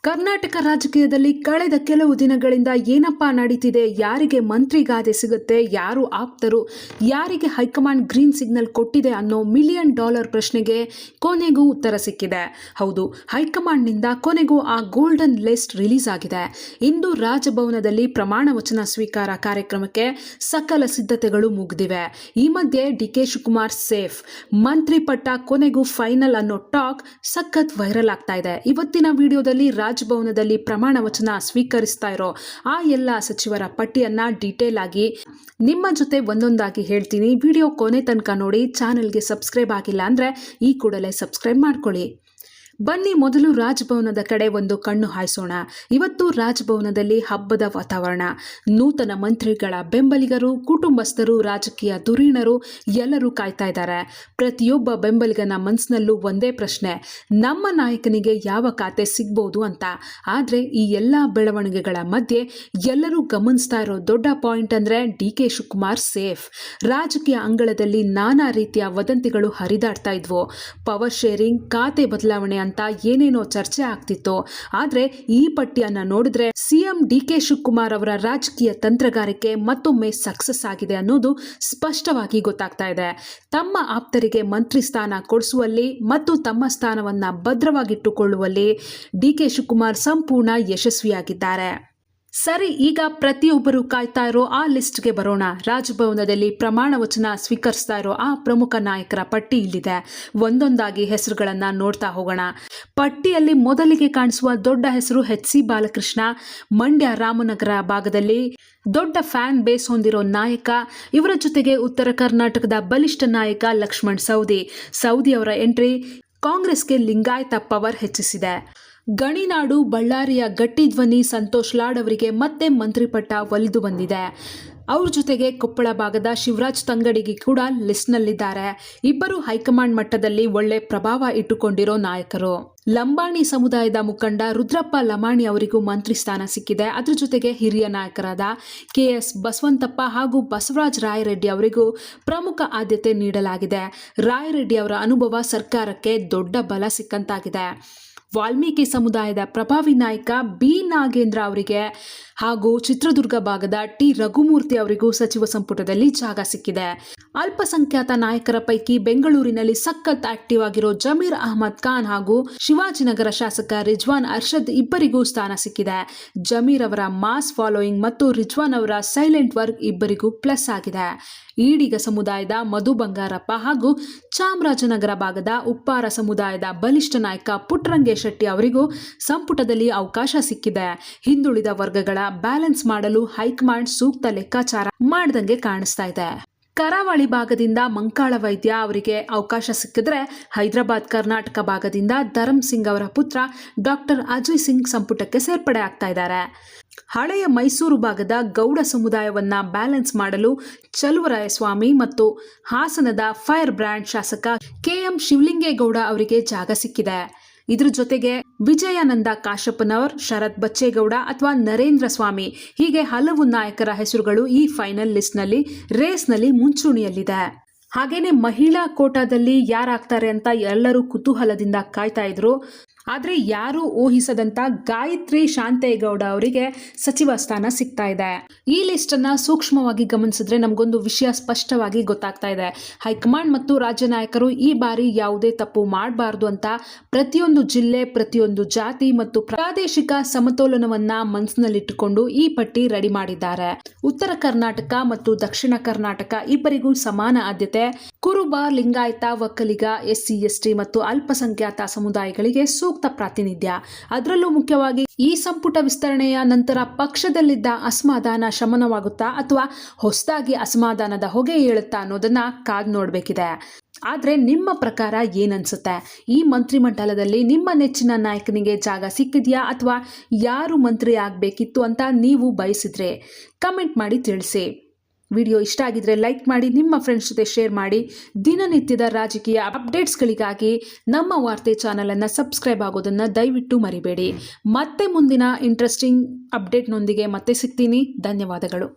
ಕರ್ನಾಟಕ ರಾಜಕೀಯದಲ್ಲಿ ಕಳೆದ ಕೆಲವು ದಿನಗಳಿಂದ ಏನಪ್ಪಾ ನಡೀತಿದೆ, ಯಾರಿಗೆ ಮಂತ್ರಿಗಾದೆ ಸಿಗುತ್ತೆ, ಯಾರು ಆಪ್ತರು, ಯಾರಿಗೆ ಹೈಕಮಾಂಡ್ ಗ್ರೀನ್ ಸಿಗ್ನಲ್ ಕೊಟ್ಟಿದೆ ಅನ್ನೋ $1 ಮಿಲಿಯನ್ ಪ್ರಶ್ನೆಗೆ ಕೊನೆಗೂ ಉತ್ತರ ಸಿಕ್ಕಿದೆ. ಹೌದು, ಹೈಕಮಾಂಡ್ನಿಂದ ಕೊನೆಗೂ ಆ ಗೋಲ್ಡನ್ ಲಿಸ್ಟ್ ರಿಲೀಸ್ ಆಗಿದೆ. ಇಂದು ರಾಜಭವನದಲ್ಲಿ ಪ್ರಮಾಣ ವಚನ ಸ್ವೀಕಾರ ಕಾರ್ಯಕ್ರಮಕ್ಕೆ ಸಕಲ ಸಿದ್ಧತೆಗಳು ಮುಗಿದಿವೆ. ಈ ಮಧ್ಯೆ ಡಿಕೆ ಶಿವಕುಮಾರ್ ಸೇಫ್, ಮಂತ್ರಿ ಪಟ್ಟ ಕೊನೆಗೂ ಫೈನಲ್ ಅನ್ನೋ ಟಾಕ್ ಸಖತ್ ವೈರಲ್ ಆಗ್ತಾ ಇದೆ. ಇವತ್ತಿನ ವಿಡಿಯೋದಲ್ಲಿ ರಾಜಭವನದಲ್ಲಿ ಪ್ರಮಾಣ ವಚನ ಸ್ವೀಕರಿಸ್ತಾ ಇರೋ ಆ ಎಲ್ಲ ಸಚಿವರ ಪಟ್ಟಿಯನ್ನ ಡೀಟೇಲ್ ಆಗಿ ನಿಮ್ಮ ಜೊತೆ ಒಂದೊಂದಾಗಿ ಹೇಳ್ತೀನಿ. ವಿಡಿಯೋ ಕೊನೆ ತನಕ ನೋಡಿ. ಚಾನೆಲ್ಗೆ ಸಬ್ಸ್ಕ್ರೈಬ್ ಆಗಿಲ್ಲ ಅಂದ್ರೆ ಈ ಕೂಡಲೇ ಸಬ್ಸ್ಕ್ರೈಬ್ ಮಾಡ್ಕೊಳ್ಳಿ. ಬನ್ನಿ ಮೊದಲು ರಾಜಭವನದ ಕಡೆ ಒಂದು ಕಣ್ಣು ಹಾಯಿಸೋಣ. ಇವತ್ತು ರಾಜಭವನದಲ್ಲಿ ಹಬ್ಬದ ವಾತಾವರಣ. ನೂತನ ಮಂತ್ರಿಗಳ ಬೆಂಬಲಿಗರು, ಕುಟುಂಬಸ್ಥರು, ರಾಜಕೀಯ ಧುರೀಣರು ಎಲ್ಲರೂ ಕಾಯ್ತಾ ಇದ್ದಾರೆ. ಪ್ರತಿಯೊಬ್ಬ ಬೆಂಬಲಿಗನ ಮನಸ್ಸಿನಲ್ಲೂ ಒಂದೇ ಪ್ರಶ್ನೆ, ನಮ್ಮ ನಾಯಕನಿಗೆ ಯಾವ ಖಾತೆ ಸಿಗ್ಬೋದು ಅಂತ. ಆದರೆ ಈ ಎಲ್ಲ ಬೆಳವಣಿಗೆಗಳ ಮಧ್ಯೆ ಎಲ್ಲರೂ ಗಮನಿಸ್ತಾ ಇರೋ ದೊಡ್ಡ ಪಾಯಿಂಟ್ ಅಂದ್ರೆ ಡಿಕೆ ಶಿವಕುಮಾರ್ ಸೇಫ್. ರಾಜಕೀಯ ಅಂಗಳದಲ್ಲಿ ನಾನಾ ರೀತಿಯ ವದಂತಿಗಳು ಹರಿದಾಡ್ತಾ ಇದ್ವು. ಪವರ್ ಶೇರಿಂಗ್, ಖಾತೆ ಬದಲಾವಣೆ ಅಂತ ಏನೇನೋ ಚರ್ಚೆ ಆಗ್ತಿತ್ತು. ಆದ್ರೆ ಈ ಪಟ್ಟಿಯನ್ನ ನೋಡಿದ್ರೆ ಸಿಎಂ ಡಿಕೆ ಶಿವಕುಮಾರ್ ಅವರ ರಾಜಕೀಯ ತಂತ್ರಗಾರಿಕೆ ಮತ್ತೊಮ್ಮೆ ಸಕ್ಸಸ್ ಆಗಿದೆ ಅನ್ನೋದು ಸ್ಪಷ್ಟವಾಗಿ ಗೊತ್ತಾಗ್ತಾ ಇದೆ. ತಮ್ಮ ಆಪ್ತರಿಗೆ ಮಂತ್ರಿ ಸ್ಥಾನ ಕೊಡಿಸುವಲ್ಲಿ ಮತ್ತು ತಮ್ಮ ಸ್ಥಾನವನ್ನ ಭದ್ರವಾಗಿಟ್ಟುಕೊಳ್ಳುವಲ್ಲಿ ಡಿಕೆ ಶಿವಕುಮಾರ್ ಸಂಪೂರ್ಣ ಯಶಸ್ವಿಯಾಗಿದ್ದಾರೆ. ಸರಿ, ಈಗ ಪ್ರತಿಯೊಬ್ಬರು ಕಾಯ್ತಾ ಇರೋ ಆ ಲಿಸ್ಟ್ಗೆ ಬರೋಣ. ರಾಜಭವನದಲ್ಲಿ ಪ್ರಮಾಣ ವಚನ ಸ್ವೀಕರಿಸ್ತಾ ಇರೋ ಆ ಪ್ರಮುಖ ನಾಯಕರ ಪಟ್ಟಿ ಇಲ್ಲಿದೆ. ಒಂದೊಂದಾಗಿ ಹೆಸರುಗಳನ್ನ ನೋಡ್ತಾ ಹೋಗೋಣ. ಪಟ್ಟಿಯಲ್ಲಿ ಮೊದಲಿಗೆ ಕಾಣಿಸುವ ದೊಡ್ಡ ಹೆಸರು HC ಬಾಲಕೃಷ್ಣ. ಮಂಡ್ಯ ರಾಮನಗರ ಭಾಗದಲ್ಲಿ ದೊಡ್ಡ ಫ್ಯಾನ್ ಬೇಸ್ ಹೊಂದಿರೋ ನಾಯಕ. ಇವರ ಜೊತೆಗೆ ಉತ್ತರ ಕರ್ನಾಟಕದ ಬಲಿಷ್ಠ ನಾಯಕ ಲಕ್ಷ್ಮಣ್ ಸವದಿ ಅವರ ಎಂಟ್ರಿ ಕಾಂಗ್ರೆಸ್ಗೆ ಲಿಂಗಾಯತ ಪವರ್ ಹೆಚ್ಚಿಸಿದೆ. ಗಣಿನಾಡು ಬಳ್ಳಾರಿಯ ಗಟ್ಟಿ ಧ್ವನಿ ಸಂತೋಷ್ ಲಾಡ್ ಅವರಿಗೆ ಮತ್ತೆ ಮಂತ್ರಿ ಪಟ್ಟ ಒಲಿದು ಬಂದಿದೆ. ಅವ್ರ ಜೊತೆಗೆ ಕೊಪ್ಪಳ ಭಾಗದ ಶಿವರಾಜ್ ತಂಗಡಿಗೆ ಕೂಡ ಲಿಸ್ಟ್ನಲ್ಲಿದ್ದಾರೆ. ಇಬ್ಬರು ಹೈಕಮಾಂಡ್ ಮಟ್ಟದಲ್ಲಿ ಒಳ್ಳೆ ಪ್ರಭಾವ ಇಟ್ಟುಕೊಂಡಿರೋ ನಾಯಕರು. ಲಂಬಾಣಿ ಸಮುದಾಯದ ಮುಖಂಡ ರುದ್ರಪ್ಪ ಲಮಾಣಿ ಅವರಿಗೂ ಮಂತ್ರಿ ಸ್ಥಾನ ಸಿಕ್ಕಿದೆ. ಅದ್ರ ಜೊತೆಗೆ ಹಿರಿಯ ನಾಯಕರಾದ KS ಬಸವಂತಪ್ಪ ಹಾಗೂ ಬಸವರಾಜ ರಾಯರೆಡ್ಡಿ ಅವರಿಗೂ ಪ್ರಮುಖ ಆದ್ಯತೆ ನೀಡಲಾಗಿದೆ. ರಾಯರೆಡ್ಡಿ ಅವರ ಅನುಭವ ಸರ್ಕಾರಕ್ಕೆ ದೊಡ್ಡ ಬಲ ಸಿಕ್ಕಂತಾಗಿದೆ. ವಾಲ್ಮೀಕಿ ಸಮುದಾಯದ ಪ್ರಭಾವಿ ನಾಯಕ B ನಾಗೇಂದ್ರ ಅವರಿಗೆ ಹಾಗೂ ಚಿತ್ರದುರ್ಗ ಭಾಗದ T ರಘುಮೂರ್ತಿ ಅವರಿಗೂ ಸಚಿವ ಸಂಪುಟದಲ್ಲಿ ಜಾಗ ಸಿಕ್ಕಿದೆ. ಅಲ್ಪಸಂಖ್ಯಾತ ನಾಯಕರ ಪೈಕಿ ಬೆಂಗಳೂರಿನಲ್ಲಿ ಸಖತ್ ಆಕ್ಟಿವ್ ಆಗಿರೋ ಜಮೀರ್ ಅಹಮದ್ ಖಾನ್ ಹಾಗೂ ಶಿವಾಜಿನಗರ ಶಾಸಕ ರಿಜ್ವಾನ್ ಅರ್ಷದ್ ಇಬ್ಬರಿಗೂ ಸ್ಥಾನ ಸಿಕ್ಕಿದೆ. ಜಮೀರ್ ಅವರ ಮಾಸ್ ಫಾಲೋಯಿಂಗ್ ಮತ್ತು ರಿಜ್ವಾನ್ ಅವರ ಸೈಲೆಂಟ್ ವರ್ಕ್ ಇಬ್ಬರಿಗೂ ಪ್ಲಸ್ ಆಗಿದೆ. ಈಡಿಗ ಸಮುದಾಯದ ಮಧು ಬಂಗಾರಪ್ಪ ಹಾಗೂ ಚಾಮರಾಜನಗರ ಭಾಗದ ಉಪ್ಪಾರ ಸಮುದಾಯದ ಬಲಿಷ್ಠ ನಾಯಕ ಪುಟ್ಟರಂಗೇಶ್ ಶೆಟ್ಟಿ ಅವರಿಗೂ ಸಂಪುಟದಲ್ಲಿ ಅವಕಾಶ ಸಿಕ್ಕಿದೆ. ಹಿಂದುಳಿದ ವರ್ಗಗಳ ಬ್ಯಾಲೆನ್ಸ್ ಮಾಡಲು ಹೈಕಮಾಂಡ್ ಸೂಕ್ತ ಲೆಕ್ಕಾಚಾರ ಮಾಡ್ದಂಗೆ ಕಾಣಿಸ್ತಾ ಇದೆ. ಕರಾವಳಿ ಭಾಗದಿಂದ ಮಂಕಾಳ ವೈದ್ಯ ಅವರಿಗೆ ಅವಕಾಶ ಸಿಕ್ಕಿದ್ರೆ, ಹೈದರಾಬಾದ್ ಕರ್ನಾಟಕ ಭಾಗದಿಂದ ಧರಮ್ ಸಿಂಗ್ ಅವರ ಪುತ್ರ ಡಾಕ್ಟರ್ ಅಜಯ್ ಸಿಂಗ್ ಸಂಪುಟಕ್ಕೆ ಸೇರ್ಪಡೆ ಆಗ್ತಾ ಇದ್ದಾರೆ. ಹಳೆಯ ಮೈಸೂರು ಭಾಗದ ಗೌಡ ಸಮುದಾಯವನ್ನ ಬ್ಯಾಲೆನ್ಸ್ ಮಾಡಲು ಚಲುವರಾಯಸ್ವಾಮಿ ಮತ್ತು ಹಾಸನದ ಫೈರ್ ಬ್ರ್ಯಾಂಡ್ ಶಾಸಕ KM ಶಿವಲಿಂಗೇಗೌಡ ಅವರಿಗೆ ಜಾಗ ಸಿಕ್ಕಿದೆ. ಇದ್ರ ಜೊತೆಗೆ ವಿಜಯಾನಂದ ಕಾಶಪ್ಪನವರ್, ಶರತ್ ಬಚ್ಚೇಗೌಡ ಅಥವಾ ನರೇಂದ್ರ ಸ್ವಾಮಿ ಹೀಗೆ ಹಲವು ನಾಯಕರ ಹೆಸರುಗಳು ಈ ಫೈನಲ್ ಲಿಸ್ಟ್ನಲ್ಲಿ ರೇಸ್ನಲ್ಲಿ ಮುಂಚೂಣಿಯಲ್ಲಿದೆ. ಹಾಗೇನೆ ಮಹಿಳಾ ಕೋಟಾದಲ್ಲಿ ಯಾರಾಗ್ತಾರೆ ಅಂತ ಎಲ್ಲರೂ ಕುತೂಹಲದಿಂದ ಕಾಯ್ತಾ ಇದ್ರು. ಆದರೆ ಯಾರು ಊಹಿಸದಂತ ಗಾಯತ್ರಿ ಶಾಂತೇಗೌಡ ಅವರಿಗೆ ಸಚಿವ ಸ್ಥಾನ ಸಿಗ್ತಾ ಇದೆ. ಈ ಲಿಸ್ಟ್ ಅನ್ನ ಸೂಕ್ಷ್ಮವಾಗಿ ಗಮನಿಸಿದ್ರೆ ನಮಗೊಂದು ವಿಷಯ ಸ್ಪಷ್ಟವಾಗಿ ಗೊತ್ತಾಗ್ತಾ ಇದೆ. ಹೈಕಮಾಂಡ್ ಮತ್ತು ರಾಜ್ಯ ನಾಯಕರು ಈ ಬಾರಿ ಯಾವುದೇ ತಪ್ಪು ಮಾಡಬಾರದು ಅಂತ ಪ್ರತಿಯೊಂದು ಜಿಲ್ಲೆ, ಪ್ರತಿಯೊಂದು ಜಾತಿ ಮತ್ತು ಪ್ರಾದೇಶಿಕ ಸಮತೋಲನವನ್ನ ಮನಸ್ಸಿನಲ್ಲಿಟ್ಟುಕೊಂಡು ಈ ಪಟ್ಟಿ ರೆಡಿ ಮಾಡಿದ್ದಾರೆ. ಉತ್ತರ ಕರ್ನಾಟಕ ಮತ್ತು ದಕ್ಷಿಣ ಕರ್ನಾಟಕ ಇಬ್ಬರಿಗೂ ಸಮಾನ ಆದ್ಯತೆ. ಕುರುಬ, ಲಿಂಗಾಯತ, ಒಕ್ಕಲಿಗ, SC ST ಮತ್ತು ಅಲ್ಪಸಂಖ್ಯಾತ ಸಮುದಾಯಗಳಿಗೆ ಸೂಕ್ತ ಪ್ರಾತಿನಿಧ್ಯ. ಅದರಲ್ಲೂ ಮುಖ್ಯವಾಗಿ ಈ ಸಂಪುಟ ವಿಸ್ತರಣೆಯ ನಂತರ ಪಕ್ಷದಲ್ಲಿದ್ದ ಅಸಮಾಧಾನ ಶಮನವಾಗುತ್ತಾ ಅಥವಾ ಹೊಸದಾಗಿ ಅಸಮಾಧಾನದ ಹೊಗೆ ಏಳುತ್ತಾ ಅನ್ನೋದನ್ನ ಕಾದ್ ನೋಡ್ಬೇಕಿದೆ. ಆದ್ರೆ ನಿಮ್ಮ ಪ್ರಕಾರ ಏನನ್ಸುತ್ತೆ? ಈ ಮಂತ್ರಿಮಂಡಲದಲ್ಲಿ ನಿಮ್ಮ ನೆಚ್ಚಿನ ನಾಯಕನಿಗೆ ಜಾಗ ಸಿಕ್ಕಿದ್ಯಾ ಅಥವಾ ಯಾರು ಮಂತ್ರಿ ಆಗ್ಬೇಕಿತ್ತು ಅಂತ ನೀವು ಬಯಸಿದ್ರೆ ಕಮೆಂಟ್ ಮಾಡಿ ತಿಳಿಸಿ. ವಿಡಿಯೋ ಇಷ್ಟ ಆಗಿದ್ರೆ ಲೈಕ್ ಮಾಡಿ, ನಿಮ್ಮ ಫ್ರೆಂಡ್ಸ್ ಜೊತೆ ಶೇರ್ ಮಾಡಿ. ದಿನನಿತ್ಯದ ರಾಜಕೀಯ ಅಪ್ಡೇಟ್ಸ್ಗಳಿಗಾಗಿ ನಮ್ಮ ವಾರ್ತೆ ಚಾನಲ್ ಅನ್ನು ಸಬ್ಸ್ಕ್ರೈಬ್ ಆಗೋದನ್ನು ದಯವಿಟ್ಟು ಮರಿಬೇಡಿ. ಮತ್ತೆ ಮುಂದಿನ ಇಂಟ್ರೆಸ್ಟಿಂಗ್ ಅಪ್ಡೇಟ್ನೊಂದಿಗೆ ಮತ್ತೆ ಸಿಗ್ತೀನಿ. ಧನ್ಯವಾದಗಳು.